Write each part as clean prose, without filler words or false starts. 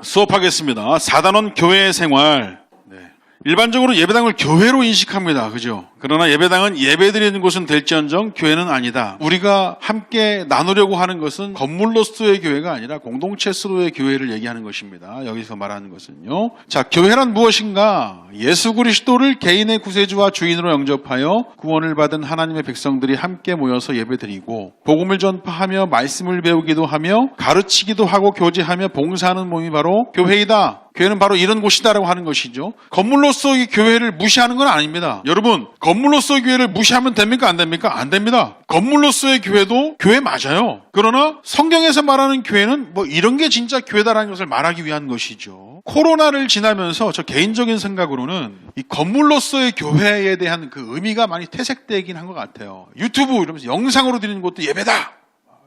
수업하겠습니다. 4단원 교회 생활. 일반적으로 예배당을 교회로 인식합니다. 그죠? 그러나 예배당은 예배드리는 곳은 될지언정 교회는 아니다. 우리가 함께 나누려고 하는 것은 건물로서의 교회가 아니라 공동체로의 교회를 얘기하는 것입니다. 여기서 말하는 것은요. 자, 교회란 무엇인가? 예수 그리스도를 개인의 구세주와 주인으로 영접하여 구원을 받은 하나님의 백성들이 함께 모여서 예배드리고 복음을 전파하며 말씀을 배우기도 하며 가르치기도 하고 교제하며 봉사하는 몸이 바로 교회이다. 교회는 바로 이런 곳이다라고 하는 것이죠. 건물로서의 교회를 무시하는 건 아닙니다. 여러분, 건물로서의 교회를 무시하면 됩니까? 안 됩니까? 안 됩니다. 건물로서의 교회도 교회 맞아요. 그러나 성경에서 말하는 교회는 뭐 이런 게 진짜 교회다라는 것을 말하기 위한 것이죠. 코로나를 지나면서 저 개인적인 생각으로는 이 건물로서의 교회에 대한 그 의미가 많이 퇴색되긴 한 것 같아요. 유튜브 이러면서 영상으로 드리는 것도 예배다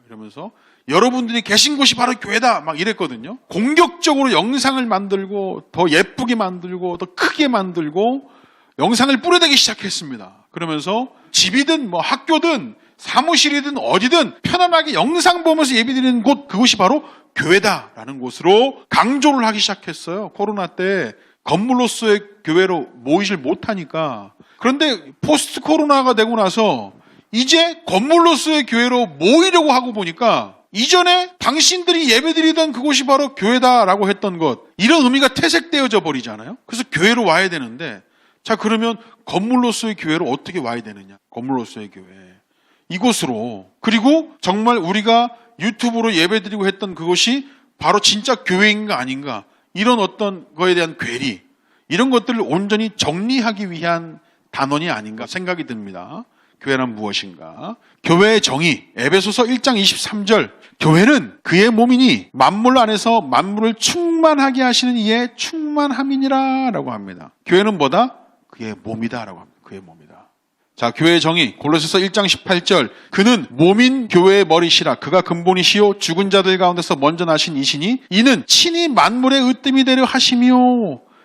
이러면서 여러분들이 계신 곳이 바로 교회다 막 이랬거든요. 공격적으로 영상을 만들고 더 예쁘게 만들고 더 크게 만들고 영상을 뿌려대기 시작했습니다. 그러면서 집이든 뭐 학교든 사무실이든 어디든 편안하게 영상 보면서 예배드리는 곳, 그곳이 바로 교회다라는 곳으로 강조를 하기 시작했어요. 코로나 때 건물로서의 교회로 모이질 못하니까. 그런데 포스트 코로나가 되고 나서 이제 건물로서의 교회로 모이려고 하고 보니까 이전에 당신들이 예배드리던 그곳이 바로 교회다라고 했던 것, 이런 의미가 퇴색되어져 버리잖아요. 그래서 교회로 와야 되는데, 자, 그러면 건물로서의 교회로 어떻게 와야 되느냐? 건물로서의 교회. 이곳으로. 그리고 정말 우리가 유튜브로 예배드리고 했던 그것이 바로 진짜 교회인가 아닌가, 이런 어떤 거에 대한 괴리, 이런 것들을 온전히 정리하기 위한 단원이 아닌가 생각이 듭니다. 교회란 무엇인가? 교회의 정의, 에베소서 1장 23절. 교회는 그의 몸이니 만물 안에서 만물을 충만하게 하시는 이의 충만함이니라 라고 합니다. 교회는 뭐다? 그의 몸이다 라고 합니다. 그의 몸이다. 자, 교회의 정의, 골로새서 1장 18절. 그는 몸인 교회의 머리시라. 그가 근본이시요 죽은 자들 가운데서 먼저 나신 이시니 이는 친히 만물의 으뜸이 되려 하시며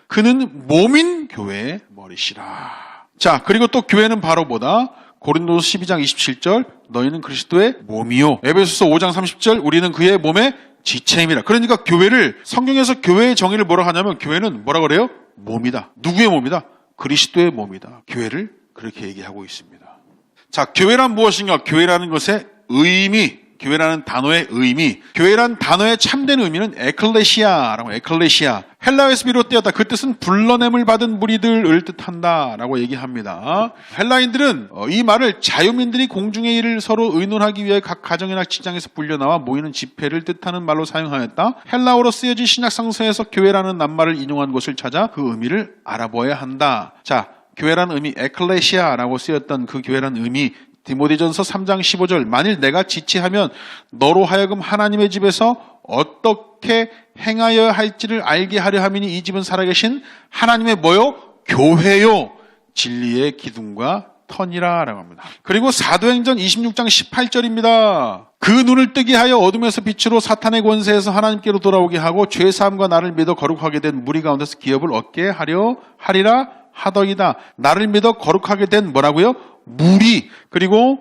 그는 몸인 교회의 머리시라. 자, 그리고 또 교회는 바로 뭐다? 고린도서 12장 27절 너희는 그리스도의 몸이요. 에베소서 5장 30절 우리는 그의 몸의 지체임이라. 그러니까 교회를, 성경에서 교회의 정의를 뭐라 하냐면 교회는 뭐라 그래요? 몸이다. 누구의 몸이다? 그리스도의 몸이다. 교회를 그렇게 얘기하고 있습니다. 자, 교회란 무엇인가? 교회라는 것의 의미, 교회라는 단어의 의미, 교회란 단어의 참된 의미는 에클레시아라고, 에클레시아. 헬라어에서 비롯되었다. 그 뜻은 불러냄을 받은 무리들을 뜻한다라고 얘기합니다. 헬라인들은 이 말을 자유민들이 공중의 일을 서로 의논하기 위해 각 가정이나 직장에서 불려나와 모이는 집회를 뜻하는 말로 사용하였다. 헬라어로 쓰여진 신약성서에서 교회라는 낱말을 인용한 것을 찾아 그 의미를 알아보아야 한다. 자, 교회라는 의미, 에클레시아라고 쓰였던 그 교회라는 의미, 디모데전서 3장 15절 만일 내가 지체하면 너로 하여금 하나님의 집에서 어떻게 행하여야 할지를 알게 하려 함이니 이 집은 살아계신 하나님의 뭐요? 교회요. 진리의 기둥과 터니라 라고 합니다. 그리고 사도행전 26장 18절입니다. 그 눈을 뜨게 하여 어둠에서 빛으로 사탄의 권세에서 하나님께로 돌아오게 하고 죄사함과 나를 믿어 거룩하게 된 무리 가운데서 기업을 얻게 하려 하리라 하더이다. 나를 믿어 거룩하게 된 뭐라고요? 무리. 그리고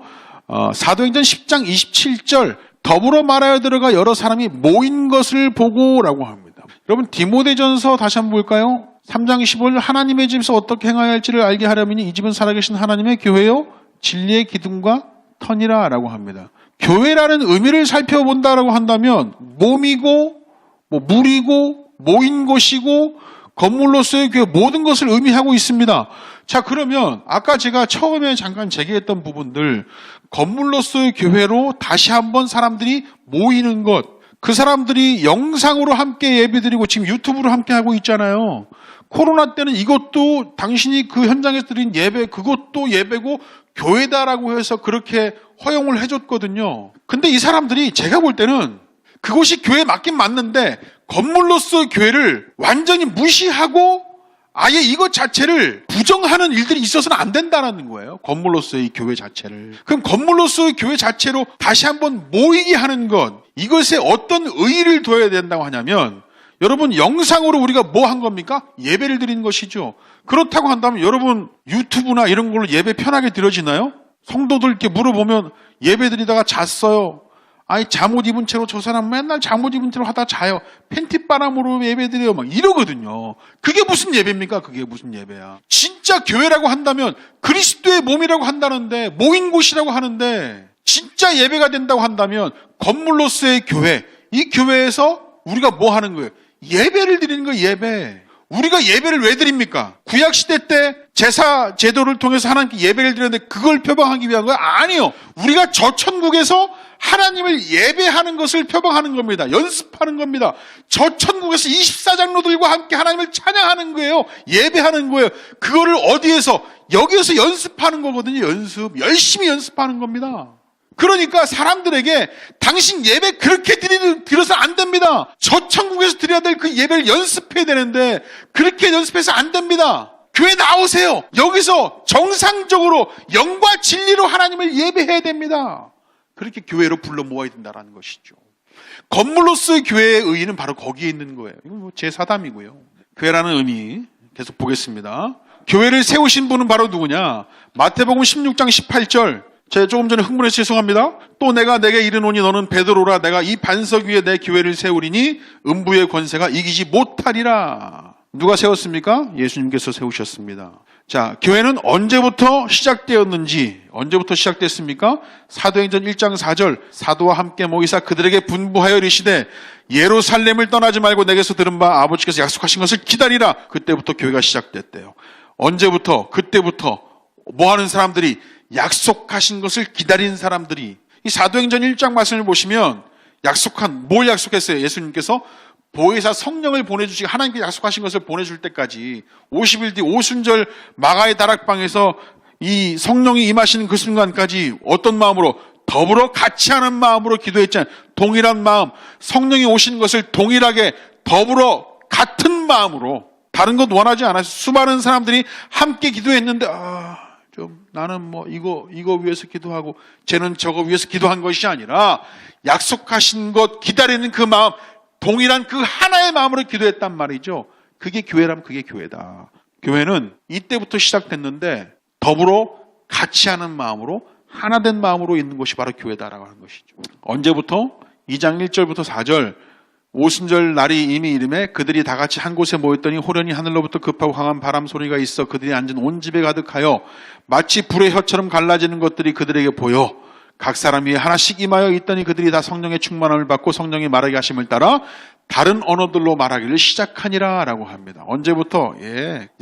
사도행전 10장 27절 더불어 말하여 들어가 여러 사람이 모인 것을 보고 라고 합니다. 여러분 디모데전서 다시 한번 볼까요? 3장 15절 하나님의 집에서 어떻게 행하여야 할지를 알게 하려면 이 집은 살아계신 하나님의 교회요 진리의 기둥과 터니라 라고 합니다. 교회라는 의미를 살펴본다라고 한다면 몸이고 무리고 모인 곳이고 건물로서의 교회 모든 것을 의미하고 있습니다. 자, 그러면 아까 제가 처음에 잠깐 제기했던 부분들, 건물로서의 교회로 다시 한번 사람들이 모이는 것, 그 사람들이 영상으로 함께 예배드리고 지금 유튜브로 함께 하고 있잖아요. 코로나 때는 이것도 당신이 그 현장에서 드린 예배, 그것도 예배고 교회다라고 해서 그렇게 허용을 해줬거든요. 근데 이 사람들이 제가 볼 때는 그것이 교회 맞긴 맞는데 건물로서의 교회를 완전히 무시하고 아예 이것 자체를 부정하는 일들이 있어서는 안 된다는 거예요. 건물로서의 교회 자체를. 그럼 건물로서의 교회 자체로 다시 한번 모이게 하는 것, 이것에 어떤 의의를 둬야 된다고 하냐면 여러분 영상으로 우리가 뭐 한 겁니까? 예배를 드리는 것이죠. 그렇다고 한다면 여러분 유튜브나 이런 걸로 예배 편하게 드려지나요? 성도들 이렇게 물어보면 예배 드리다가 잤어요. 아니 잠옷 입은 채로 저 사람 맨날 잠옷 입은 채로 하다 자요. 팬티바람으로 예배드려요. 막 이러거든요. 그게 무슨 예배입니까? 그게 무슨 예배야. 진짜 교회라고 한다면 그리스도의 몸이라고 한다는데 모인 곳이라고 하는데 진짜 예배가 된다고 한다면 건물로서의 교회, 이 교회에서 우리가 뭐 하는 거예요? 예배를 드리는 거예요. 예배. 우리가 예배를 왜 드립니까? 구약시대 때 제사 제도를 통해서 하나님께 예배를 드렸는데 그걸 표방하기 위한 거야? 아니요. 우리가 저 천국에서 하나님을 예배하는 것을 표방하는 겁니다. 연습하는 겁니다. 저 천국에서 24장로들과 함께 하나님을 찬양하는 거예요. 예배하는 거예요. 그거를 어디에서? 여기에서 연습하는 거거든요. 연습. 열심히 연습하는 겁니다. 그러니까 사람들에게 당신 예배 그렇게 드려서 안 됩니다. 저 천국에서 드려야 될 그 예배를 연습해야 되는데 그렇게 연습해서 안 됩니다. 교회 나오세요. 여기서 정상적으로 영과 진리로 하나님을 예배해야 됩니다. 그렇게 교회로 불러 모아야 된다는 것이죠. 건물로서의 교회의 의의는 바로 거기에 있는 거예요. 이건 제 사담이고요. 교회라는 의미 계속 보겠습니다. 교회를 세우신 분은 바로 누구냐? 마태복음 16장 18절. 제가 조금 전에 흥분해서 죄송합니다. 또 내가 내게 이르노니 너는 베드로라. 내가 이 반석 위에 내 교회를 세우리니 음부의 권세가 이기지 못하리라. 누가 세웠습니까? 예수님께서 세우셨습니다. 자, 교회는 언제부터 시작되었는지, 언제부터 시작됐습니까? 사도행전 1장 4절, 사도와 함께 모이사 그들에게 분부하여 이르시되 예루살렘을 떠나지 말고 내게서 들은 바 아버지께서 약속하신 것을 기다리라. 그때부터 교회가 시작됐대요. 언제부터? 그때부터 뭐 하는 사람들이? 약속하신 것을 기다린 사람들이. 이 사도행전 1장 말씀을 보시면 뭘 약속했어요? 예수님께서 보혜사 성령을 보내주시고 하나님께 약속하신 것을 보내줄 때까지 50일 뒤 오순절 마가의 다락방에서 이 성령이 임하시는 그 순간까지 어떤 마음으로? 더불어 같이 하는 마음으로 기도했잖아요. 동일한 마음, 성령이 오신 것을 동일하게 더불어 같은 마음으로. 다른 것 원하지 않아서 수많은 사람들이 함께 기도했는데 좀 나는 뭐 이거 위해서 기도하고 쟤는 저거 위해서 기도한 것이 아니라 약속하신 것 기다리는 그 마음, 동일한 그 하나의 마음으로 기도했단 말이죠. 그게 교회라면 그게 교회다. 교회는 이때부터 시작됐는데 더불어 같이 하는 마음으로 하나된 마음으로 있는 것이 바로 교회다라고 하는 것이죠. 언제부터? 2장 1절부터 4절. 오순절 날이 이미 이름에 그들이 다 같이 한 곳에 모였더니 호련히 하늘로부터 급하고 강한 바람 소리가 있어 그들이 앉은 온 집에 가득하여 마치 불의 혀처럼 갈라지는 것들이 그들에게 보여 각 사람 위에 하나씩 임하여 있더니 그들이 다 성령의 충만함을 받고 성령이 말하게 하심을 따라 다른 언어들로 말하기를 시작하니라 라고 합니다. 언제부터?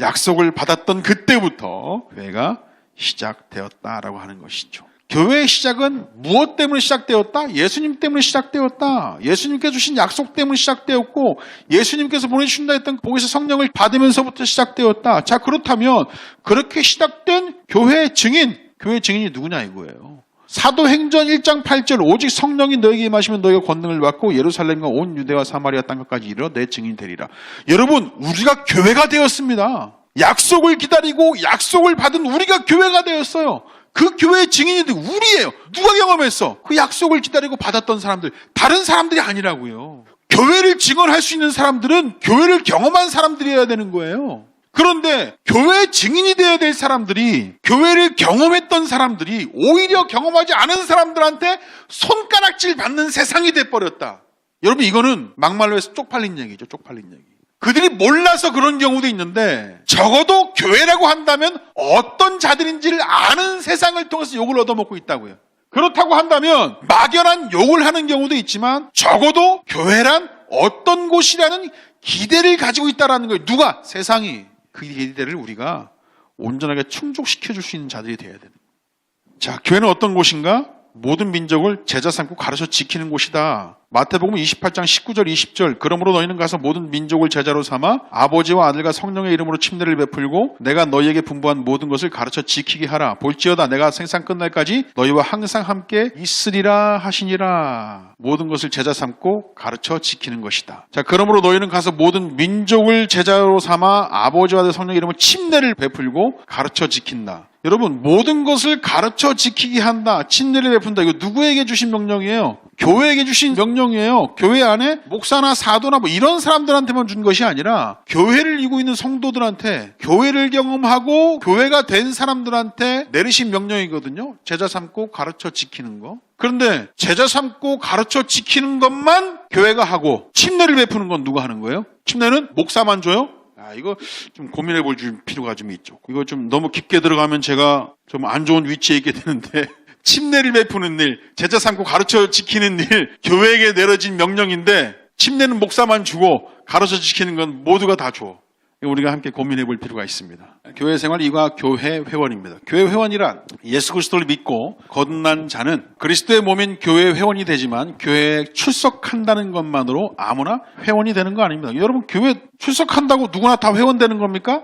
약속을 받았던 그때부터 교회가 시작되었다라고 하는 것이죠. 교회의 시작은 무엇 때문에 시작되었다? 예수님 때문에 시작되었다. 예수님께서 주신 약속 때문에 시작되었고 예수님께서 보내주신다 했던 거기서 성령을 받으면서부터 시작되었다. 자, 그렇다면 그렇게 시작된 교회의 증인이 누구냐 이거예요. 사도행전 1장 8절 오직 성령이 너에게 임하시면 너희가 권능을 받고 예루살렘과 온 유대와 사마리아 땅까지 이르러 내 증인이 되리라. 여러분, 우리가 교회가 되었습니다. 약속을 기다리고 약속을 받은 우리가 교회가 되었어요. 그 교회의 증인이 우리예요. 누가 경험했어? 그 약속을 기다리고 받았던 사람들, 다른 사람들이 아니라고요. 교회를 증언할 수 있는 사람들은 교회를 경험한 사람들이어야 되는 거예요. 그런데 교회의 증인이 되어야 될 사람들이, 교회를 경험했던 사람들이 오히려 경험하지 않은 사람들한테 손가락질 받는 세상이 돼버렸다. 여러분, 이거는 막말로 해서 쪽팔린 얘기죠. 쪽팔린 얘기. 그들이 몰라서 그런 경우도 있는데 적어도 교회라고 한다면 어떤 자들인지를 아는 세상을 통해서 욕을 얻어먹고 있다고요. 그렇다고 한다면 막연한 욕을 하는 경우도 있지만 적어도 교회란 어떤 곳이라는 기대를 가지고 있다는 거예요. 누가? 세상이. 그 기대를 우리가 온전하게 충족시켜 줄 수 있는 자들이 되어야 되는 거예요. 자, 교회는 어떤 곳인가? 모든 민족을 제자 삼고 가르쳐 지키는 곳이다. 마태복음 28장 19절 20절 그러므로 너희는 가서 모든 민족을 제자로 삼아 아버지와 아들과 성령의 이름으로 침례를 베풀고 내가 너희에게 분부한 모든 것을 가르쳐 지키게 하라. 볼지어다 내가 생상 끝날까지 너희와 항상 함께 있으리라 하시니라. 모든 것을 제자 삼고 가르쳐 지키는 것이다. 자, 그러므로 너희는 가서 모든 민족을 제자로 삼아 아버지와 아들 성령의 이름으로 침례를 베풀고 가르쳐 지킨다. 여러분, 모든 것을 가르쳐 지키게 한다. 침례를 베푼다. 이거 누구에게 주신 명령이에요? 교회에게 주신 명령이에요. 교회 안에 목사나 사도나 뭐 이런 사람들한테만 준 것이 아니라 교회를 이루고 있는 성도들한테, 교회를 경험하고 교회가 된 사람들한테 내리신 명령이거든요. 제자 삼고 가르쳐 지키는 거. 그런데 제자 삼고 가르쳐 지키는 것만 교회가 하고 침례를 베푸는 건 누가 하는 거예요? 침례는 목사만 줘요? 이거 좀 고민해 볼 필요가 좀 있죠. 이거 좀 너무 깊게 들어가면 제가 좀 안 좋은 위치에 있게 되는데 침례를 베푸는 일, 제자 삼고 가르쳐 지키는 일, 교회에게 내려진 명령인데 침례는 목사만 주고 가르쳐 지키는 건 모두가 다 줘. 우리가 함께 고민해 볼 필요가 있습니다. 교회 생활 이가 교회 회원입니다. 교회 회원이란 예수 그리스도를 믿고 거듭난 자는 그리스도의 몸인 교회 회원이 되지만 교회에 출석한다는 것만으로 아무나 회원이 되는 거 아닙니다. 여러분, 교회 출석한다고 누구나 다 회원 되는 겁니까?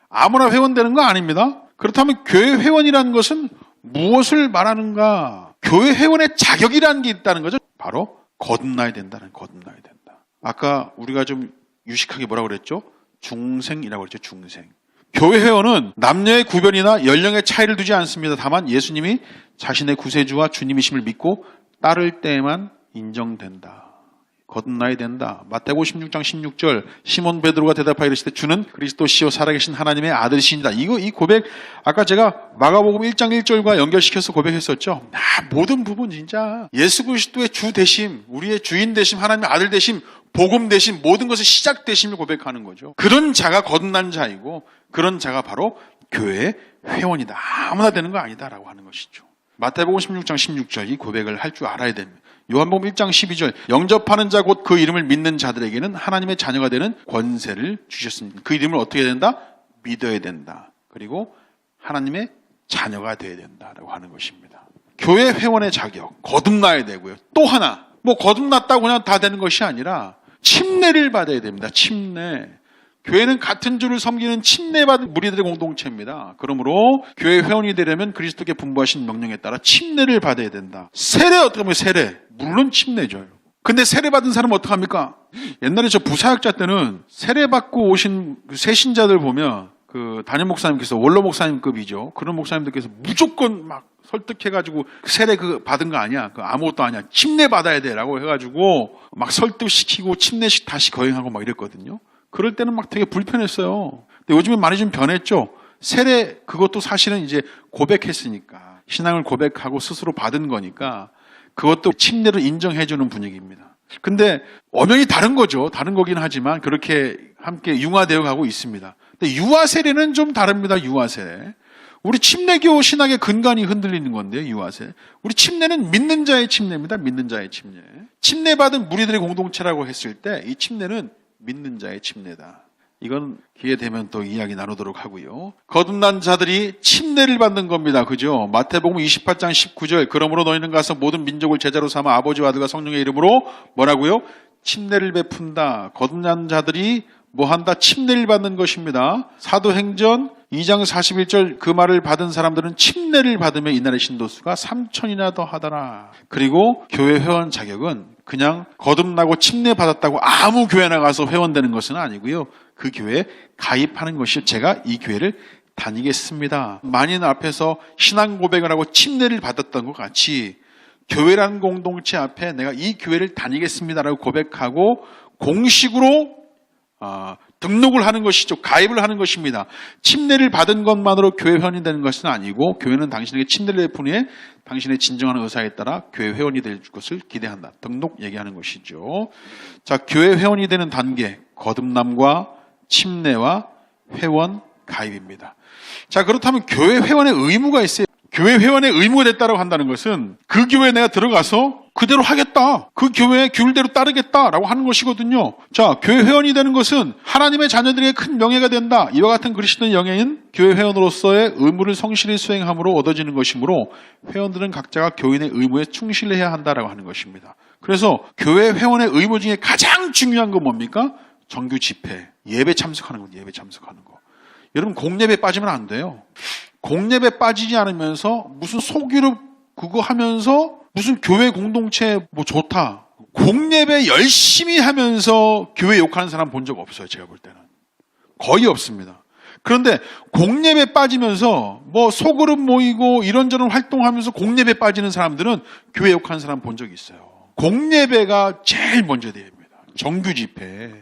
아무나 회원 되는 거 아닙니다. 그렇다면 교회 회원이라는 것은 무엇을 말하는가? 교회 회원의 자격이라는 게 있다는 거죠. 바로 거듭나야 된다는, 거듭나야 된다. 아까 우리가 좀 유식하게 뭐라고 그랬죠? 중생이라고 그랬죠. 중생. 교회 회원은 남녀의 구별이나 연령의 차이를 두지 않습니다. 다만 예수님이 자신의 구세주와 주님이심을 믿고 따를 때에만 인정된다. 거듭나야 된다. 마태복음 16장 16절 시몬 베드로가 대답하여 이르시되 주는 그리스도시요 살아계신 하나님의 아들이시니라. 이 고백 아까 제가 마가복음 1장 1절과 연결시켜서 고백했었죠. 모든 부분 진짜 예수 그리스도의 주 되심, 우리의 주인 되심, 하나님의 아들 되심, 복음 되심, 모든 것의 시작 되심을 고백하는 거죠. 그런 자가 거듭난 자이고 그런 자가 바로 교회의 회원이다. 아무나 되는 거 아니다라고 하는 것이죠. 마태복음 16장 16절 이 고백을 할 줄 알아야 됩니다. 요한복음 1장 12절 영접하는 자 곧 그 이름을 믿는 자들에게는 하나님의 자녀가 되는 권세를 주셨습니다. 그 이름을 어떻게 해야 된다? 믿어야 된다. 그리고 하나님의 자녀가 되어야 된다라고 하는 것입니다. 교회 회원의 자격, 거듭나야 되고요. 또 하나, 거듭났다고 그냥 다 되는 것이 아니라 침례를 받아야 됩니다. 침례. 교회는 같은 주를 섬기는 침례받은 무리들의 공동체입니다. 그러므로 교회 회원이 되려면 그리스도께 분부하신 명령에 따라 침례를 받아야 된다. 세례 어떻게 하면 세례? 물론 침례죠. 근데 세례 받은 사람은 어떡합니까? 옛날에 저 부사역자 때는 세례 받고 오신 새신자들 보면 그 담임 목사님께서 원로 목사님급이죠. 그런 목사님들께서 무조건 막 설득해가지고 세례 받은 거 아니야. 아무것도 아니야. 침례 받아야 돼라고 해가지고 막 설득시키고 침례식 다시 거행하고 막 이랬거든요. 그럴 때는 막 되게 불편했어요. 근데 요즘에 많이 좀 변했죠. 세례 그것도 사실은 이제 고백했으니까 신앙을 고백하고 스스로 받은 거니까 그것도 침례로 인정해주는 분위기입니다. 근데 엄연히 다른 거죠. 다른 거긴 하지만 그렇게 함께 융화되어 가고 있습니다. 근데 유아 세례는 좀 다릅니다. 유아 세례. 우리 침례교 신학의 근간이 흔들리는 건데요. 유아 세례. 우리 침례는 믿는 자의 침례입니다. 믿는 자의 침례. 침례받은 무리들의 공동체라고 했을 때 이 침례는 믿는 자의 침례다. 이건 기회 되면 또 이야기 나누도록 하고요. 거듭난 자들이 침례를 받는 겁니다. 그죠? 마태복음 28장 19절 그러므로 너희는 가서 모든 민족을 제자로 삼아 아버지와 아들과 성령의 이름으로 뭐라고요? 침례를 베푼다. 거듭난 자들이 뭐한다? 침례를 받는 것입니다. 사도행전 2장 41절 그 말을 받은 사람들은 침례를 받으며 이날의 신도수가 3,000이나 더 하더라. 그리고 교회 회원 자격은 그냥 거듭나고 침례 받았다고 아무 교회 나가서 회원되는 것은 아니고요. 그 교회에 가입하는 것이 제가 이 교회를 다니겠습니다. 만인 앞에서 신앙 고백을 하고 침례를 받았던 것 같이 교회라는 공동체 앞에 내가 이 교회를 다니겠습니다라고 고백하고 공식으로 등록을 하는 것이죠. 가입을 하는 것입니다. 침례를 받은 것만으로 교회 회원이 되는 것은 아니고 교회는 당신에게 침례를 베푼 후에 당신의 진정한 의사에 따라 교회 회원이 될 것을 기대한다. 등록 얘기하는 것이죠. 자, 교회 회원이 되는 단계, 거듭남과 침례와 회원 가입입니다. 자, 그렇다면 교회 회원의 의무가 있어요. 교회 회원의 의무가 됐다고 한다는 것은 그 교회에 내가 들어가서 그대로 하겠다. 그 교회의 규율대로 따르겠다라고 하는 것이거든요. 자, 교회 회원이 되는 것은 하나님의 자녀들에게 큰 명예가 된다. 이와 같은 그리스도의 영예인 교회 회원으로서의 의무를 성실히 수행함으로 얻어지는 것이므로 회원들은 각자가 교인의 의무에 충실해야 한다라고 하는 것입니다. 그래서 교회 회원의 의무 중에 가장 중요한 건 뭡니까? 정규 집회, 예배 참석하는 것, 예배 참석하는 거. 여러분 공예배 빠지면 안 돼요. 공예배 빠지지 않으면서 무슨 소규로 그거 하면서 무슨 교회 공동체 뭐 좋다. 공예배 열심히 하면서 교회 욕하는 사람 본 적 없어요. 제가 볼 때는. 거의 없습니다. 그런데 공예배 빠지면서 뭐 소그룹 모이고 이런저런 활동하면서 공예배 빠지는 사람들은 교회 욕하는 사람 본 적이 있어요. 공예배가 제일 먼저 됩니다. 정규 집회.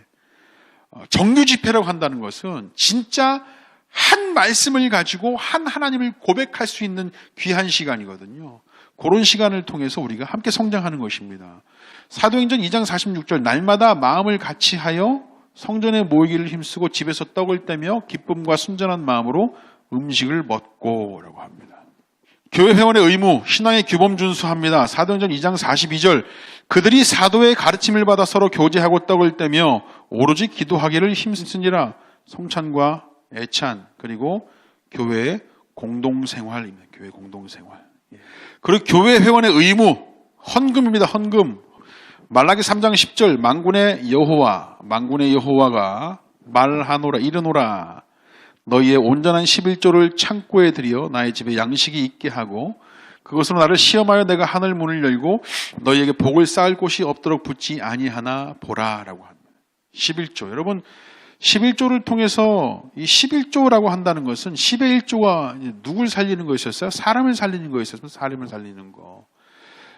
정규 집회라고 한다는 것은 진짜 한 말씀을 가지고 한 하나님을 고백할 수 있는 귀한 시간이거든요. 그런 시간을 통해서 우리가 함께 성장하는 것입니다. 사도행전 2장 46절 날마다 마음을 같이 하여 성전에 모이기를 힘쓰고 집에서 떡을 떼며 기쁨과 순전한 마음으로 음식을 먹고 라고 합니다. 교회 회원의 의무, 신앙의 규범 준수합니다. 사도행전 2장 42절 그들이 사도의 가르침을 받아 서로 교제하고 떡을 떼며 오로지 기도하기를 힘쓰니라. 성찬과 애찬 그리고 교회의 공동생활입니다. 교회 공동생활. 그리고 교회 회원의 의무, 헌금입니다. 헌금. 말라기 3장 10절 만군의 여호와가 말하노라 이르노라 너희의 온전한 11조를 창고에 들여 나의 집에 양식이 있게 하고 그것으로 나를 시험하여 내가 하늘 문을 열고 너희에게 복을 쌓을 곳이 없도록 붙지 아니하나 보라라고 합니다. 11조. 여러분 11조를 통해서 이 11조라고 한다는 것은 10의 1조가 누굴 살리는 거였었어요? 사람을 살리는 거였었어요. 사람을 살리는 거.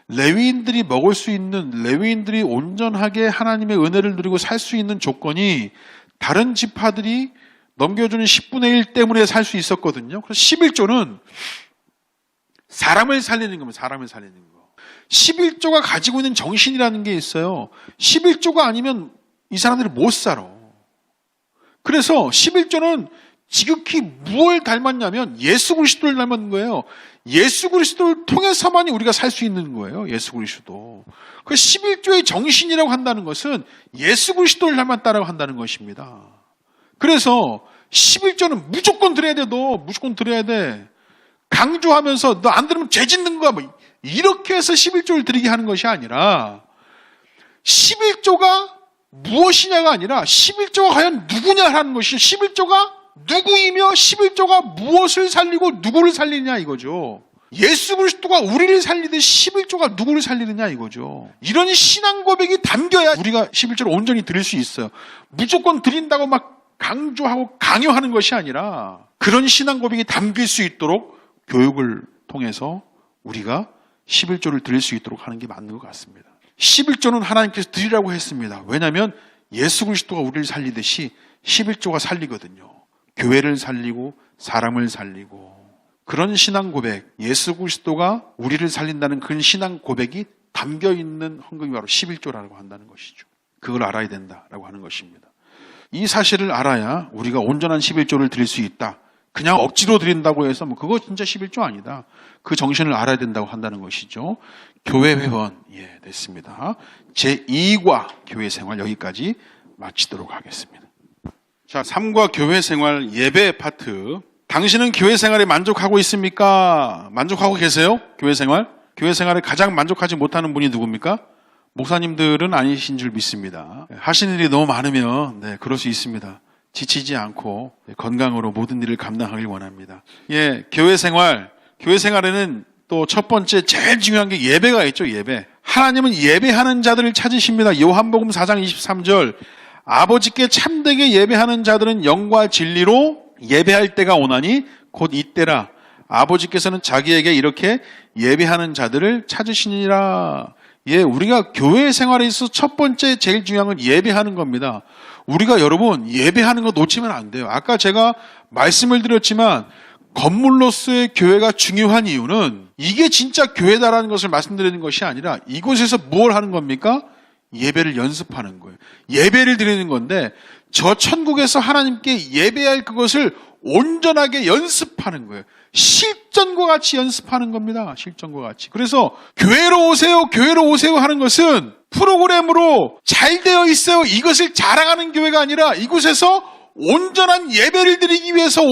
레위인들이 먹을 수 있는, 레위인들이 온전하게 하나님의 은혜를 누리고 살 수 있는 조건이 다른 지파들이 넘겨주는 10분의 1 때문에 살 수 있었거든요. 그래서 11조는 사람을 살리는 겁니다. 사람을 살리는 거. 11조가 가지고 있는 정신이라는 게 있어요. 11조가 아니면 이 사람들이 못 살아. 그래서 11조는 지극히 무엇을 닮았냐면 예수 그리스도를 닮은 거예요. 예수 그리스도를 통해서만이 우리가 살 수 있는 거예요. 예수 그리스도. 그 11조의 정신이라고 한다는 것은 예수 그리스도를 닮았다라고 한다는 것입니다. 그래서 11조는 무조건 드려야 돼. 너 무조건 드려야 돼. 강조하면서 너 안 들으면 죄 짓는 거야. 뭐 이렇게 해서 11조를 드리게 하는 것이 아니라 11조가 무엇이냐가 아니라 11조가 과연 누구냐 하는 것이 11조가 누구이며 11조가 무엇을 살리고 누구를 살리냐 이거죠. 예수 그리스도가 우리를 살리듯이 11조가 누구를 살리느냐 이거죠. 이런 신앙 고백이 담겨야 우리가 11조를 온전히 드릴 수 있어요. 무조건 드린다고 막 강조하고 강요하는 것이 아니라 그런 신앙 고백이 담길 수 있도록 교육을 통해서 우리가 11조를 드릴 수 있도록 하는 게 맞는 것 같습니다. 11조는 하나님께서 드리라고 했습니다. 왜냐하면 예수 그리스도가 우리를 살리듯이 11조가 살리거든요. 교회를 살리고 사람을 살리고 그런 신앙 고백, 예수 그리스도가 우리를 살린다는 그런 신앙 고백이 담겨있는 헌금이 바로 11조라고 한다는 것이죠. 그걸 알아야 된다라고 하는 것입니다. 이 사실을 알아야 우리가 온전한 11조를 드릴 수 있다. 그냥 억지로 드린다고 해서 뭐 그거 진짜 11조 아니다. 그 정신을 알아야 된다고 한다는 것이죠. 교회 회원, 됐습니다. 제2과 교회 생활 여기까지 마치도록 하겠습니다. 자, 3과 교회 생활 예배 파트. 당신은 교회 생활에 만족하고 있습니까? 만족하고 계세요? 교회 생활? 교회 생활에 가장 만족하지 못하는 분이 누굽니까? 목사님들은 아니신 줄 믿습니다. 하시는 일이 너무 많으면 그럴 수 있습니다. 지치지 않고 건강으로 모든 일을 감당하길 원합니다. 교회 생활에는 또 첫 번째 제일 중요한 게 예배가 있죠. 예배. 하나님은 예배하는 자들을 찾으십니다. 요한복음 4장 23절 아버지께 참되게 예배하는 자들은 영과 진리로 예배할 때가 오나니 곧 이때라. 아버지께서는 자기에게 이렇게 예배하는 자들을 찾으시니라. 우리가 교회 생활에 있어서 첫 번째 제일 중요한 건 예배하는 겁니다. 우리가 여러분 예배하는 거 놓치면 안 돼요. 아까 제가 말씀을 드렸지만 건물로서의 교회가 중요한 이유는 이게 진짜 교회다라는 것을 말씀드리는 것이 아니라 이곳에서 뭘 하는 겁니까? 예배를 연습하는 거예요. 예배를 드리는 건데 저 천국에서 하나님께 예배할 그것을 온전하게 연습하는 거예요. 실전과 같이 연습하는 겁니다. 실전과 같이. 그래서 교회로 오세요 하는 것은 프로그램으로 잘 되어 있어요. 이것을 자랑하는 교회가 아니라 이곳에서 온전한 예배를 드리기 위해서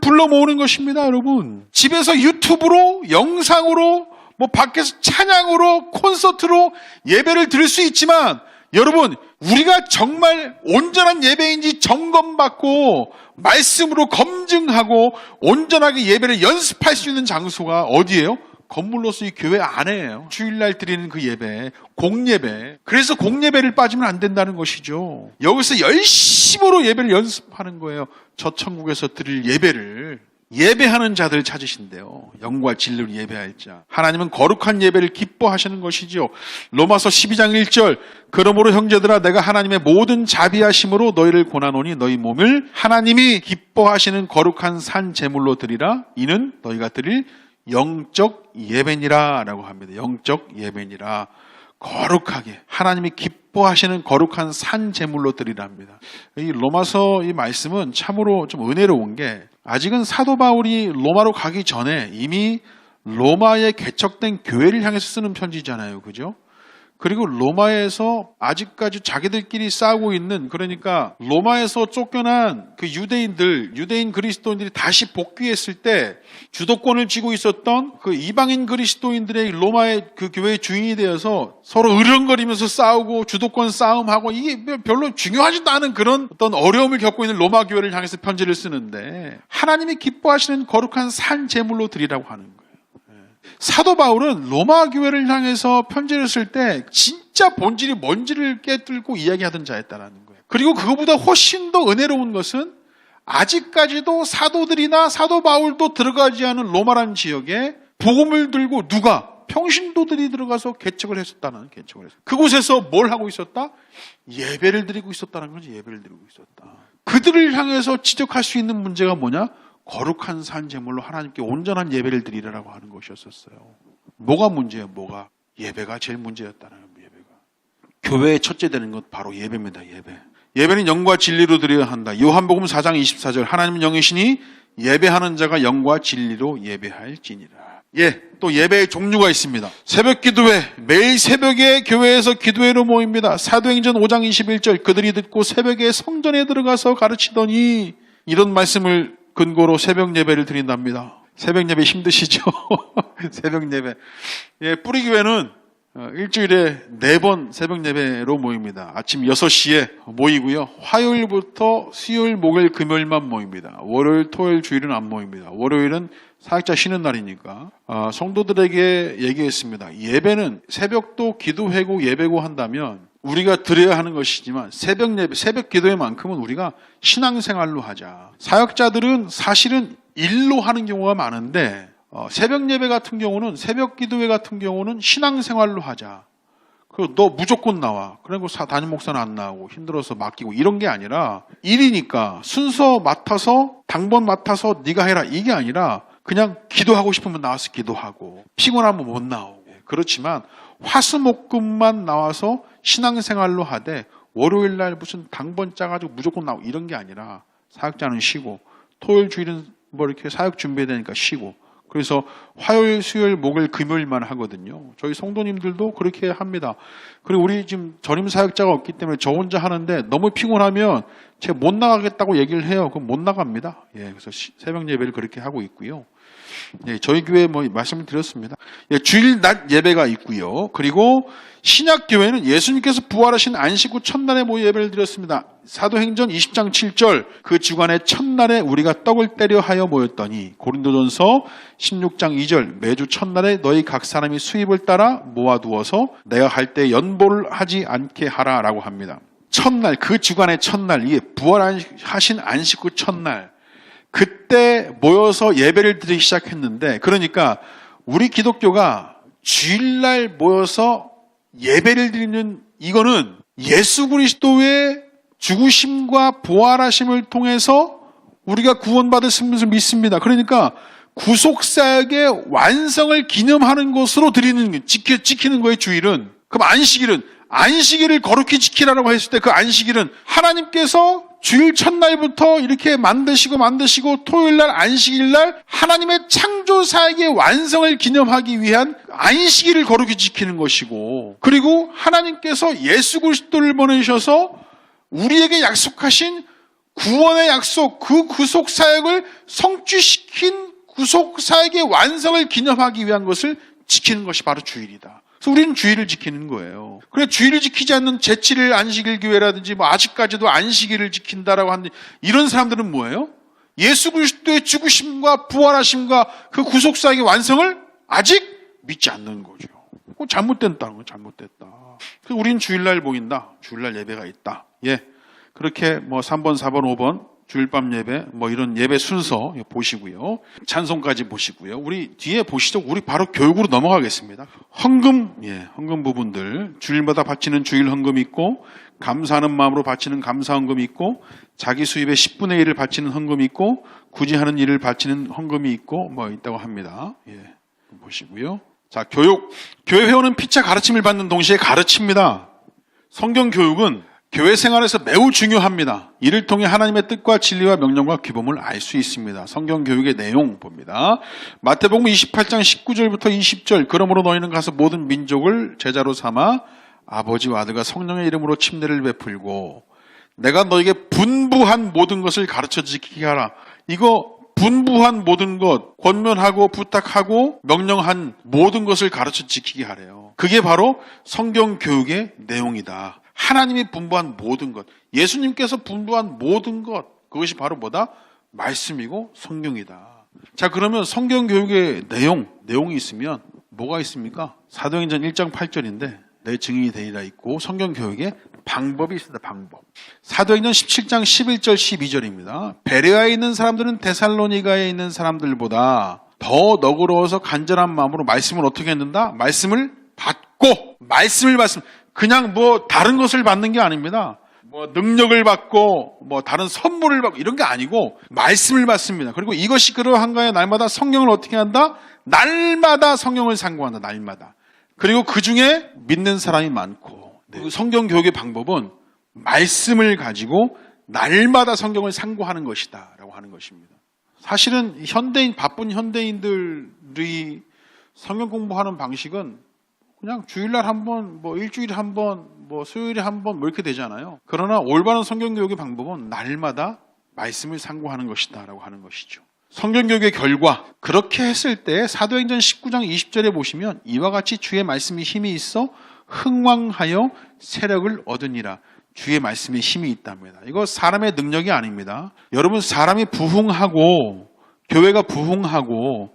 불러 모으는 것입니다, 여러분. 집에서 유튜브로, 영상으로, 밖에서 찬양으로, 콘서트로 예배를 드릴 수 있지만 여러분, 우리가 정말 온전한 예배인지 점검받고 말씀으로 검증하고 온전하게 예배를 연습할 수 있는 장소가 어디예요? 건물로서 이 교회 안에요. 주일날 드리는 그 예배, 공예배. 그래서 공예배를 빠지면 안 된다는 것이죠. 여기서 열심으로 예배를 연습하는 거예요. 저 천국에서 드릴 예배를. 예배하는 자들을 찾으신대요. 영과 진리로 예배할 자. 하나님은 거룩한 예배를 기뻐하시는 것이지요. 로마서 12장 1절 그러므로 형제들아 내가 하나님의 모든 자비하심으로 너희를 권하노니 너희 몸을 하나님이 기뻐하시는 거룩한 산 제물로 드리라. 이는 너희가 드릴 영적 예배니라 라고 합니다. 영적 예배니라. 거룩하게 하나님이 기뻐하시는 거룩한 산 제물로 드리랍니다. 이 로마서 이 말씀은 참으로 좀 은혜로운 게 아직은 사도 바울이 로마로 가기 전에 이미 로마에 개척된 교회를 향해서 쓰는 편지잖아요. 그죠? 그리고 로마에서 아직까지 자기들끼리 싸우고 있는, 그러니까 로마에서 쫓겨난 그 유대인 그리스도인들이 다시 복귀했을 때 주도권을 쥐고 있었던 그 이방인 그리스도인들의 로마의 그 교회의 주인이 되어서 서로 으르렁거리면서 싸우고 주도권 싸움하고 이게 별로 중요하지도 않은 그런 어떤 어려움을 겪고 있는 로마 교회를 향해서 편지를 쓰는데 하나님이 기뻐하시는 거룩한 산 제물로 드리라고 하는 거예요. 사도 바울은 로마 교회를 향해서 편지를 쓸 때 진짜 본질이 뭔지를 깨뚫고 이야기하던 자였다는 거예요. 그리고 그거보다 훨씬 더 은혜로운 것은 아직까지도 사도들이나 사도 바울도 들어가지 않은 로마라는 지역에 복음을 들고 누가? 평신도들이 들어가서 개척을 했었다는 개척을 했었다. 그곳에서 뭘 하고 있었다? 예배를 드리고 있었다는 거지. 예배를 드리고 있었다. 그들을 향해서 지적할 수 있는 문제가 뭐냐? 거룩한 산 제물로 하나님께 온전한 예배를 드리라고 하는 것이었었어요. 뭐가 문제예요? 뭐가? 예배가 제일 문제였다는 예배가. 교회의 첫째 되는 것 바로 예배입니다. 예배. 예배는 영과 진리로 드려야 한다. 요한복음 4장 24절 하나님은 영이시니 예배하는 자가 영과 진리로 예배할지니라. 또 예배의 종류가 있습니다. 새벽 기도회, 매일 새벽에 교회에서 기도회로 모입니다. 사도행전 5장 21절 그들이 듣고 새벽에 성전에 들어가서 가르치더니 이런 말씀을 근거로 새벽 예배를 드린답니다. 새벽 예배 힘드시죠? 새벽 예배. 뿌리교회는 일주일에 4번 새벽 예배로 모입니다. 아침 6시에 모이고요. 화요일부터 수요일, 목요일, 금요일만 모입니다. 월요일, 토요일, 주일은 안 모입니다. 월요일은 사역자 쉬는 날이니까. 성도들에게 얘기했습니다. 예배는 새벽도 기도회고 예배고 한다면 우리가 드려야 하는 것이지만 새벽 예배, 새벽 기도회만큼은 우리가 신앙생활로 하자. 사역자들은 사실은 일로 하는 경우가 많은데 새벽 예배 같은 경우는 새벽 기도회 같은 경우는 신앙생활로 하자. 그리고 너 무조건 나와. 그리고 담임 목사는 안 나오고 힘들어서 맡기고 이런 게 아니라 일이니까 순서 맡아서 당번 맡아서 네가 해라 이게 아니라 그냥 기도하고 싶으면 나와서 기도하고 피곤하면 못 나오고 그렇지만 화수목금만 나와서 신앙생활로 하되 월요일날 무슨 당번 짜가지고 무조건 나오고 이런 게 아니라 사역자는 쉬고 토요일 주일은 뭐 이렇게 사역 준비해야 되니까 쉬고 그래서 화요일, 수요일, 목요일, 금요일만 하거든요. 저희 성도님들도 그렇게 합니다. 그리고 우리 지금 전임 사역자가 없기 때문에 저 혼자 하는데 너무 피곤하면 제가 못 나가겠다고 얘기를 해요. 그럼 못 나갑니다. 그래서 새벽 예배를 그렇게 하고 있고요. 저희 교회 말씀을 드렸습니다. 주일 낮 예배가 있고요. 그리고 신약 교회는 예수님께서 부활하신 안식 후 첫날에 모여 예배를 드렸습니다. 사도행전 20장 7절 그 주간의 첫날에 우리가 떡을 떼려 하여 모였더니 고린도전서 16장 2절 매주 첫날에 너희 각 사람이 수입을 따라 모아두어서 내가 갈 때 연보를 하지 않게 하라라고 합니다. 첫날 그 주간의 첫날 이게 부활하신 안식 후 첫날 그때 모여서 예배를 드리기 시작했는데 그러니까 우리 기독교가 주일날 모여서 예배를 드리는 이거는 예수 그리스도의 죽으심과 부활하심을 통해서 우리가 구원받았음을 믿습니다. 그러니까 구속사역의 완성을 기념하는 것으로 드리는 지키는 거예요. 주일은. 그럼 안식일을 거룩히 지키라고 했을 때 그 안식일은 하나님께서 주일 첫날부터 이렇게 만드시고 토요일날 안식일날 하나님의 창조사역의 완성을 기념하기 위한 안식일을 거룩히 지키는 것이고 그리고 하나님께서 예수 그리스도를 보내셔서 우리에게 약속하신 구원의 약속 그 구속사역을 성취시킨 구속사역의 완성을 기념하기 위한 것을 지키는 것이 바로 주일이다. 그래서 우리는 주일을 지키는 거예요. 그래 주일을 지키지 않는 제7일 안식일 교회라든지 아직까지도 안식일을 지킨다라고 하는 이런 사람들은 뭐예요? 예수 그리스도의 죽으심과 부활하심과 그 구속사역의 완성을 아직 믿지 않는 거죠. 잘못됐다는 거예요. 잘못됐다. 그래서 우리는 주일날 모인다. 주일날 예배가 있다. 그렇게 3번, 4번, 5번 주일밤 예배 이런 예배 순서 보시고요. 찬송까지 보시고요. 우리 뒤에 보시죠. 우리 바로 교육으로 넘어가겠습니다. 헌금 부분들 주일마다 바치는 주일 헌금이 있고 감사하는 마음으로 바치는 감사 헌금이 있고, 자기 수입의 10분의 1을 바치는 헌금이 있고, 굳이 하는 일을 바치는 헌금이 있고 뭐 있다고 합니다. 예, 보시고요. 자, 교육. 교회 회원은 피차 가르침을 받는 동시에 가르칩니다. 성경 교육은 교회 생활에서 매우 중요합니다. 이를 통해 하나님의 뜻과 진리와 명령과 규범을 알 수 있습니다. 성경 교육의 내용 봅니다. 마태복음 28장 19절부터 20절. 그러므로 너희는 가서 모든 민족을 제자로 삼아 아버지와 아들과 성령의 이름으로 침례를 베풀고 내가 너에게 분부한 모든 것을 가르쳐 지키게 하라. 이거 분부한 모든 것, 권면하고 부탁하고 명령한 모든 것을 가르쳐 지키게 하래요. 그게 바로 성경 교육의 내용이다. 하나님이 분부한 모든 것, 예수님께서 분부한 모든 것, 그것이 바로 뭐다? 말씀이고 성경이다. 자, 그러면 성경 교육의 내용이 있으면 뭐가 있습니까? 사도행전 1장 8절인데 내 증인이 되리라 있고, 성경 교육의 방법이 있습니다. 방법. 사도행전 17장 11절 12절입니다. 베레아에 있는 사람들은 데살로니가에 있는 사람들보다 더 너그러워서 간절한 마음으로 말씀을 어떻게 했는다? 말씀을 받고, 그냥 뭐 다른 것을 받는 게 아닙니다. 뭐 능력을 받고 뭐 다른 선물을 받고 이런 게 아니고 말씀을 받습니다. 그리고 이것이 그러한가에 날마다 성경을 어떻게 한다? 날마다 성경을 상고한다. 날마다. 그리고 그 중에 믿는 사람이 많고, 그 성경 교육의 방법은 말씀을 가지고 날마다 성경을 상고하는 것이다 라고 하는 것입니다. 사실은 바쁜 현대인들이 성경 공부하는 방식은 그냥 주일날 한 번, 뭐 일주일에 한 번, 뭐 수요일에 한 번, 뭐 이렇게 되잖아요. 그러나 올바른 성경 교육의 방법은 날마다 말씀을 상고하는 것이다 라고 하는 것이죠. 성경 교육의 결과, 그렇게 했을 때 사도행전 19장 20절에 보시면 이와 같이 주의 말씀이 힘이 있어 흥왕하여 세력을 얻으니라. 주의 말씀에 힘이 있답니다. 이거 사람의 능력이 아닙니다. 여러분, 사람이 부흥하고 교회가 부흥하고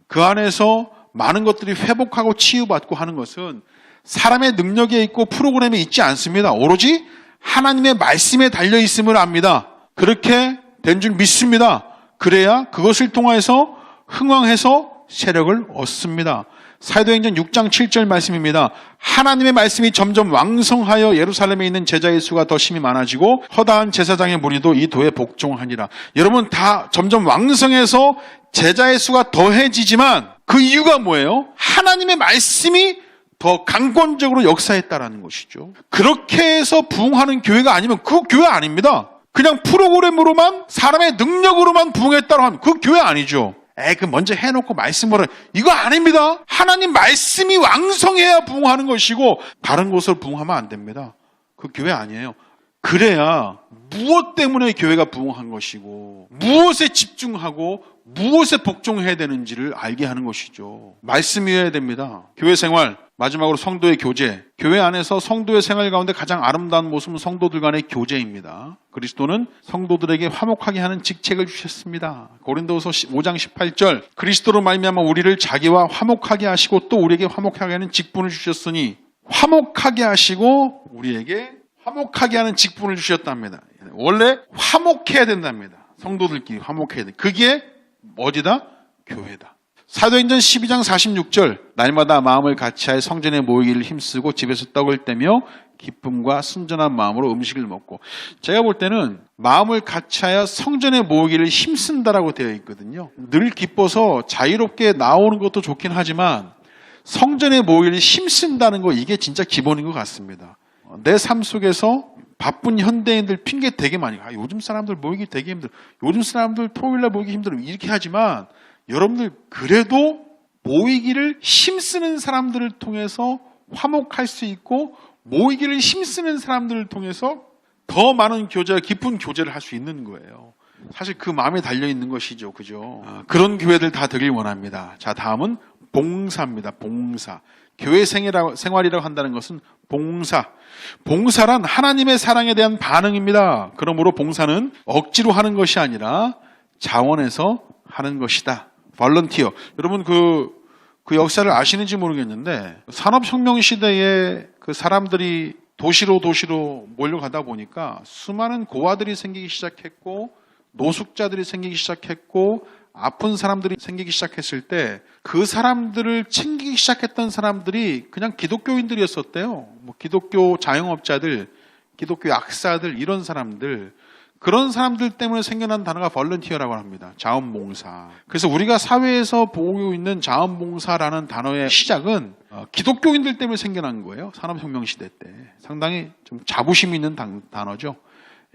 그 안에서 많은 것들이 회복하고 치유받고 하는 것은 사람의 능력에 있고 프로그램에 있지 않습니다. 오로지 하나님의 말씀에 달려있음을 압니다. 그렇게 된 줄 믿습니다. 그래야 그것을 통해서 흥왕해서 세력을 얻습니다. 사도행전 6장 7절 말씀입니다. 하나님의 말씀이 점점 왕성하여 예루살렘에 있는 제자의 수가 더 심히 많아지고 허다한 제사장의 무리도 이 도에 복종하니라. 여러분, 다 점점 왕성해서 제자의 수가 더해지지만 그 이유가 뭐예요? 하나님의 말씀이 더 강권적으로 역사했다라는 것이죠. 그렇게 해서 부흥하는 교회가 아니면 그 교회 아닙니다. 그냥 프로그램으로만, 사람의 능력으로만 부흥했다고 하면 그 교회 아니죠. 그 먼저 해놓고 말씀으로, 이거 아닙니다. 하나님 말씀이 왕성해야 부흥하는 것이고 다른 곳으로 부흥하면 안 됩니다. 그 교회 아니에요. 그래야 무엇 때문에 교회가 부흥한 것이고 무엇에 집중하고 무엇에 복종해야 되는지를 알게 하는 것이죠. 말씀이어야 됩니다. 교회 생활, 마지막으로 성도의 교제. 교회 안에서 성도의 생활 가운데 가장 아름다운 모습은 성도들 간의 교제입니다. 그리스도는 성도들에게 화목하게 하는 직책을 주셨습니다. 고린도후서 5장 18절, 그리스도로 말미암아 우리를 자기와 화목하게 하시고 또 우리에게 화목하게 하는 직분을 주셨으니, 화목하게 하시고 우리에게 화목하게 하는 직분을 주셨답니다. 원래 화목해야 된답니다. 성도들끼리 화목해야 돼. 그게 어디다? 교회다. 사도행전 12장 46절, 날마다 마음을 같이하여 성전에 모이기를 힘쓰고 집에서 떡을 떼며 기쁨과 순전한 마음으로 음식을 먹고. 제가 볼 때는 마음을 같이하여 성전에 모이기를 힘쓴다라고 되어 있거든요. 늘 기뻐서 자유롭게 나오는 것도 좋긴 하지만 성전에 모이기를 힘쓴다는 거, 이게 진짜 기본인 것 같습니다. 내 삶 속에서 바쁜 현대인들 핑계 되게 많이, 요즘 사람들 모이기 되게 힘들어, 요즘 사람들 토요일날 모이기 힘들어, 이렇게 하지만 여러분들 그래도 모이기를 힘쓰는 사람들을 통해서 화목할 수 있고, 모이기를 힘쓰는 사람들을 통해서 더 많은 교제와 깊은 교제를 할 수 있는 거예요. 사실 그 마음에 달려있는 것이죠. 그죠? 그런 교회들 다 되길 원합니다. 자, 다음은 봉사입니다. 봉사. 교회 생활이라고 한다는 것은 봉사. 봉사란 하나님의 사랑에 대한 반응입니다. 그러므로 봉사는 억지로 하는 것이 아니라 자원해서 하는 것이다. volunteer. 여러분 그 역사를 아시는지 모르겠는데, 산업혁명 시대에 그 사람들이 도시로 몰려가다 보니까 수많은 고아들이 생기기 시작했고, 노숙자들이 생기기 시작했고, 아픈 사람들이 생기기 시작했을 때 그 사람들을 챙기기 시작했던 사람들이 그냥 기독교인들이었었대요. 뭐 기독교 자영업자들, 기독교 약사들, 이런 사람들, 그런 사람들 때문에 생겨난 단어가 volunteer라고 합니다. 자원봉사. 그래서 우리가 사회에서 보고 있는 자원봉사라는 단어의 시작은 기독교인들 때문에 생겨난 거예요. 산업혁명 시대 때. 상당히 좀 자부심 있는 단어죠.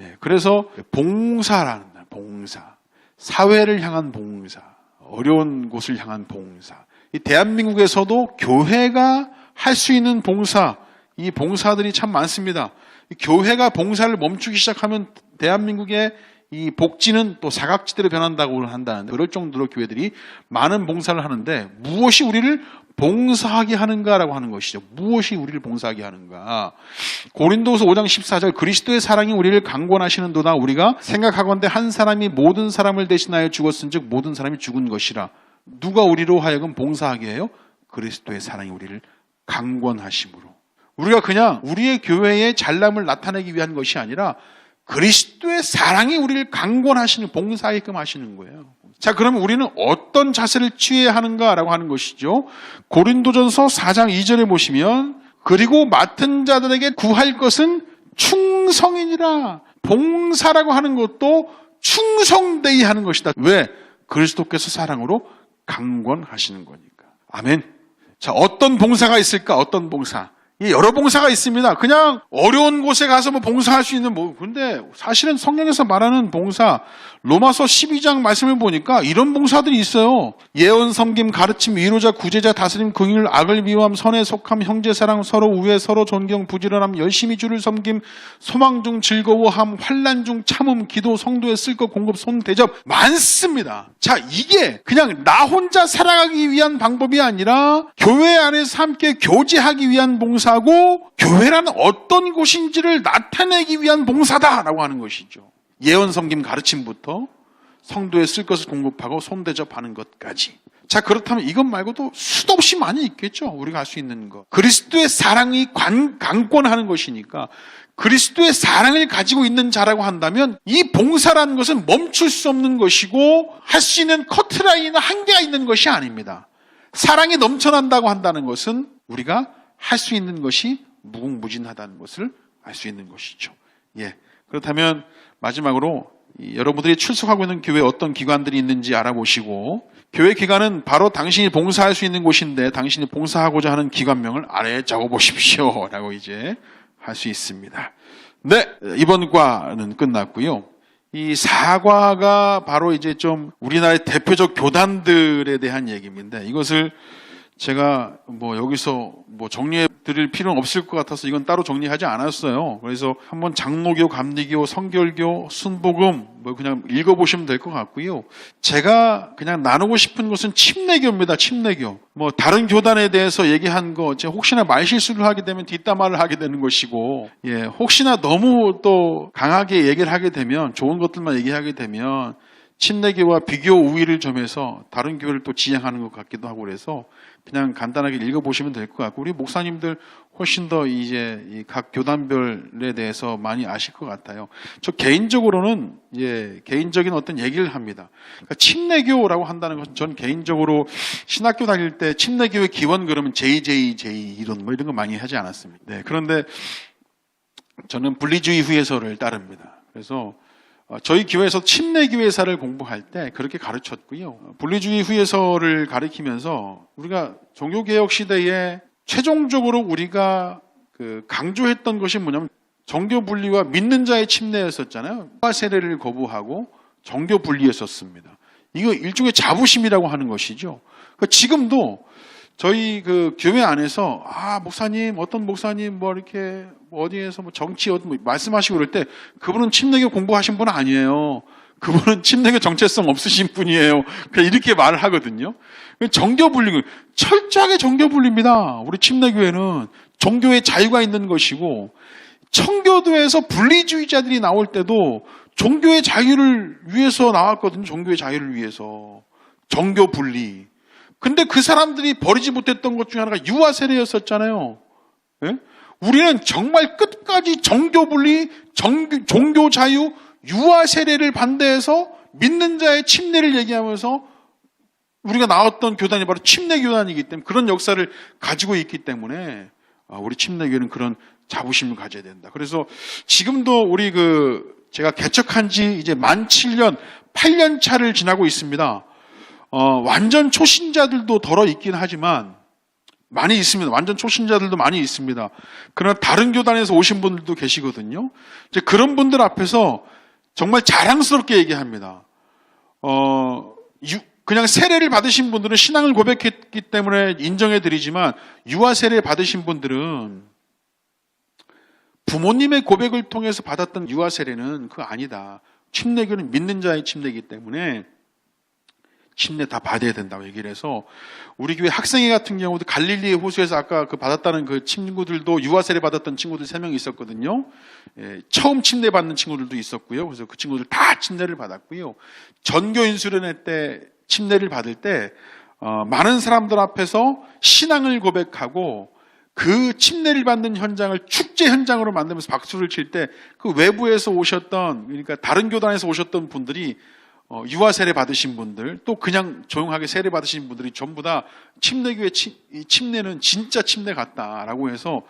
예, 그래서 봉사라는 단어, 봉사. 사회를 향한 봉사. 어려운 곳을 향한 봉사. 이 대한민국에서도 교회가 할 수 있는 봉사, 이 봉사들이 참 많습니다. 교회가 봉사를 멈추기 시작하면 대한민국의 이 복지는 또 사각지대로 변한다고 한다는데, 그럴 정도로 교회들이 많은 봉사를 하는데 무엇이 우리를 봉사하게 하는가라고 하는 것이죠. 무엇이 우리를 봉사하게 하는가. 고린도후서 5장 14절 그리스도의 사랑이 우리를 강권하시는도다. 우리가 생각하건대 한 사람이 모든 사람을 대신하여 죽었은즉 모든 사람이 죽은 것이라. 누가 우리로 하여금 봉사하게 해요? 그리스도의 사랑이 우리를 강권하심으로. 우리가 그냥 우리의 교회의 잘남을 나타내기 위한 것이 아니라 그리스도의 사랑이 우리를 강권하시는, 봉사하게끔 하시는 거예요. 자, 그러면 우리는 어떤 자세를 취해야 하는가라고 하는 것이죠. 고린도전서 4장 2절에 보시면 그리고 맡은 자들에게 구할 것은 충성이니라. 봉사라고 하는 것도 충성되이 하는 것이다. 왜? 그리스도께서 사랑으로 강권하시는 거니까. 아멘. 자, 어떤 봉사가 있을까? 어떤 봉사? 여러 봉사가 있습니다. 그냥 어려운 곳에 가서 뭐 봉사할 수 있는 근데 사실은 성경에서 말하는 봉사, 로마서 12장 말씀을 보니까 이런 봉사들이 있어요. 예언, 섬김, 가르침, 위로자, 구제자, 다스림, 긍휼, 악을 미워함, 선에 속함, 형제사랑, 서로 우애, 서로 존경, 부지런함, 열심히 주를 섬김, 소망 중 즐거워함, 환난 중 참음, 기도, 성도의 쓸 것 공급, 손대접 많습니다. 자, 이게 그냥 나 혼자 살아가기 위한 방법이 아니라 교회 안에서 함께 교제하기 위한 봉사고, 교회라는 어떤 곳인지를 나타내기 위한 봉사다라고 하는 것이죠. 예언, 섬김, 가르침부터 성도의 쓸 것을 공급하고 손대접하는 것까지. 자, 그렇다면 이것 말고도 수도 없이 많이 있겠죠. 우리가 할 수 있는 것. 그리스도의 사랑이 강권하는 것이니까 그리스도의 사랑을 가지고 있는 자라고 한다면 이 봉사라는 것은 멈출 수 없는 것이고 할 수 있는 커트라인이나 한계가 있는 것이 아닙니다. 사랑이 넘쳐난다고 한다는 것은 우리가 할 수 있는 것이 무궁무진하다는 것을 알 수 있는 것이죠. 예. 그렇다면 마지막으로 여러분들이 출석하고 있는 교회에 어떤 기관들이 있는지 알아보시고, 교회 기관은 바로 당신이 봉사할 수 있는 곳인데 당신이 봉사하고자 하는 기관명을 아래에 적어보십시오 라고 이제 할 수 있습니다. 네, 이번 과는 끝났고요. 이 4과가 바로 이제 좀 우리나라의 대표적 교단들에 대한 얘기입니다. 이것을 제가 여기서 정리해 드릴 필요는 없을 것 같아서 이건 따로 정리하지 않았어요. 그래서 한번 장로교, 감리교, 성결교, 순복음 그냥 읽어보시면 될 것 같고요. 제가 그냥 나누고 싶은 것은 침례교입니다. 침례교. 다른 교단에 대해서 얘기한 거, 제가 혹시나 말실수를 하게 되면 뒷담화를 하게 되는 것이고, 예, 혹시나 너무 또 강하게 얘기를 하게 되면, 좋은 것들만 얘기하게 되면 침례교와 비교 우위를 점해서 다른 교회를 또 지향하는 것 같기도 하고, 그래서 그냥 간단하게 읽어보시면 될 것 같고, 우리 목사님들 훨씬 더 이제 이 각 교단별에 대해서 많이 아실 것 같아요. 저 개인적으로는 개인적인 어떤 얘기를 합니다. 그러니까 침례교라고 한다는 것은 전 개인적으로 신학교 다닐 때 침례교의 기원 그러면 JJ 이런 거 많이 하지 않았습니다. 네, 그런데 저는 분리주의 후예서를 따릅니다. 그래서 저희 교회에서 침례교회사를 공부할 때 그렇게 가르쳤고요. 분리주의 후예서를 가르치면서 우리가 종교개혁 시대에 최종적으로 우리가 강조했던 것이 뭐냐면 정교분리와 믿는 자의 침례였었잖아요. 세례를 거부하고 정교분리했었습니다. 이거 일종의 자부심이라고 하는 것이죠. 지금도 저희 교회 안에서 목사님, 어떤 목사님 이렇게 어디에서 정치 말씀하시고 그럴 때 그분은 침례교 공부하신 분 아니에요. 그분은 침례교 정체성 없으신 분이에요. 그냥 이렇게 말을 하거든요. 정교분리, 철저하게 정교분리입니다. 우리 침례교회는 종교의 자유가 있는 것이고, 청교도에서 분리주의자들이 나올 때도 종교의 자유를 위해서 나왔거든요. 종교의 자유를 위해서. 정교분리. 근데 그 사람들이 버리지 못했던 것 중에 하나가 유아 세례였었잖아요. 네? 우리는 정말 끝까지 정교분리, 종교 자유, 유아 세례를 반대해서 믿는 자의 침례를 얘기하면서 우리가 나왔던 교단이 바로 침례교단이기 때문에, 그런 역사를 가지고 있기 때문에 우리 침례교회는 그런 자부심을 가져야 된다. 그래서 지금도 우리 제가 개척한 지 이제 만 7년, 8년 차를 지나고 있습니다. 완전 초신자들도 덜어 있긴 하지만 많이 있습니다. 완전 초신자들도 많이 있습니다. 그러나 다른 교단에서 오신 분들도 계시거든요. 이제 그런 분들 앞에서 정말 자랑스럽게 얘기합니다. 그냥 세례를 받으신 분들은 신앙을 고백했기 때문에 인정해 드리지만 유아 세례 받으신 분들은 부모님의 고백을 통해서 받았던 유아 세례는 그거 아니다. 침례교는 믿는 자의 침례이기 때문에 침례 다 받아야 된다고 얘기를 해서 우리 교회 학생회 같은 경우도 갈릴리 호수에서 아까 받았다는 그 친구들도 유아 세례 받았던 친구들 3명 있었거든요. 예, 처음 침례 받는 친구들도 있었고요. 그래서 그 친구들 다 침례를 받았고요. 전교인 수련회 때 침례를 받을 때 많은 사람들 앞에서 신앙을 고백하고 그 침례를 받는 현장을 축제 현장으로 만들면서 박수를 칠 때 그 외부에서 오셨던, 그러니까 다른 교단에서 오셨던 분들이 유아 세례 받으신 분들, 또 그냥 조용하게 세례 받으신 분들이 전부 다 침례교회 침례는 진짜 침례 같다라고 해서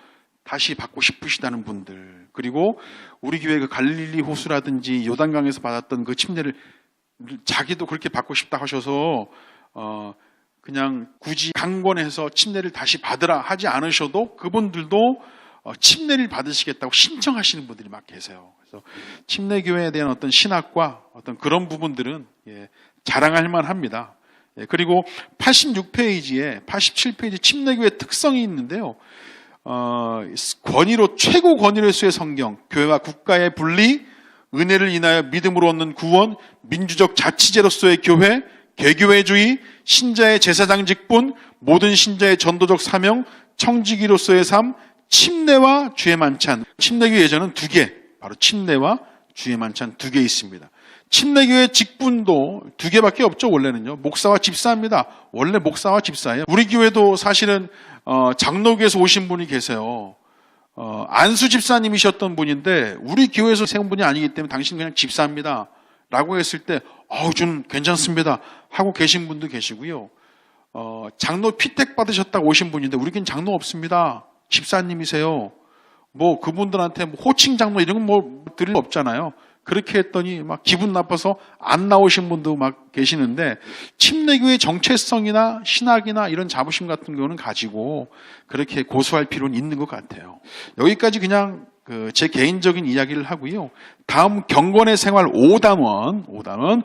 다시 받고 싶으시다는 분들, 그리고 우리 교회 그 갈릴리 호수라든지 요단강에서 받았던 그 침례를 자기도 그렇게 받고 싶다 하셔서 그냥 굳이 강권해서 침례를 다시 받으라 하지 않으셔도 그분들도 침례를 받으시겠다고 신청하시는 분들이 막 계세요. 그래서 침례교회에 대한 어떤 신학과 어떤 그런 부분들은 자랑할 만합니다. 그리고 86페이지에 87페이지 침례교회 특성이 있는데요. 권위로 최고 권위로서의 성경, 교회와 국가의 분리, 은혜를 인하여 믿음으로 얻는 구원, 민주적 자치제로서의 교회, 개교회주의, 신자의 제사장 직분, 모든 신자의 전도적 사명, 청지기로서의 삶, 침례와 주의 만찬. 침례교회 예전은 2개, 바로 침례와 주의 만찬 2개 있습니다. 침례교회 직분도 2개밖에 없죠. 원래는요, 목사와 집사입니다. 원래 목사와 집사예요. 우리 교회도 사실은 장로교에서 오신 분이 계세요. 안수 집사님이셨던 분인데 우리 교회에서 세운 분이 아니기 때문에 당신 그냥 집사입니다 라고 했을 때 좀 괜찮습니다 하고 계신 분도 계시고요. 장로 피택 받으셨다고 오신 분인데 우리는 장로 없습니다, 집사님이세요. 뭐 그분들한테 호칭 장로 이런 거 드릴 거 없잖아요. 그렇게 했더니 막 기분 나빠서 안 나오신 분도 막 계시는데, 침례교의 정체성이나 신학이나 이런 자부심 같은 경우는 가지고 그렇게 고수할 필요는 있는 것 같아요. 여기까지 그냥 제 개인적인 이야기를 하고요. 다음 경건의 생활 5단원